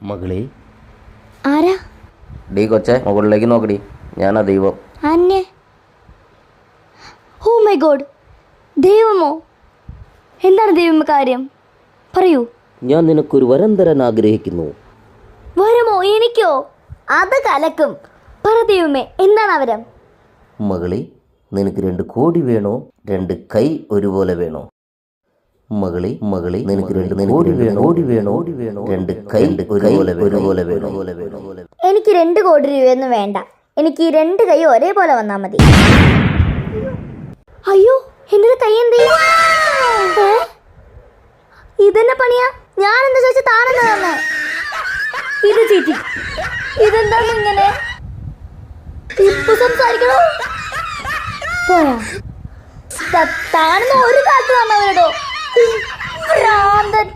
മകളെ ആരാ? ഡീ കൊച്ചെ, മുകളിലേക്ക് നോക്കടി, ഞാനാ ദൈവം. അന്നെ? ഓ മൈ ഗോഡ്, ദൈവമോ? എന്താണ് ദൈവമേ കാര്യം? പറയൂ. ഞാൻ നിനക്കൊരു വരം തരാൻ ആഗ്രഹിക്കുന്നു. വരമോ? എനിക്കോ? അത് കലക്കും. പറ ദൈവമേ, എന്താണ് ആ വരം? മകളെ, നിനക്ക് 2 കോടി വേണോ, 2 കൈ ഒരുപോലെ വേണോ? മകളെ, നിനക്ക് 2 കോടി വേണോ, 2 കൈ ഒരുപോലെ വേണോ? എനിക്ക് 2 കോടി രൂപയൊന്നും വേണ്ട. എനിക്ക് ഈ 2 കൈ ഒരേപോലെ വന്നാ മതി. അയ്യോ, എന്റെ കൈ എന്ത് ചെയ്യും? ഇതെന്നെ പണിയാ? ഞാൻ എന്താ ചോദിച്ചാൽ താനെന്താ തന്നെ? ഇത് ചീറ്റി. ഇതെന്താണ് ഇങ്ങനെ? ഇപ്പൊ സംസാരിക്കണോ? പോയാ താനെന്ന് ഒരു കാലത്ത് വന്നവരോ ഭ്രാന്തൻ.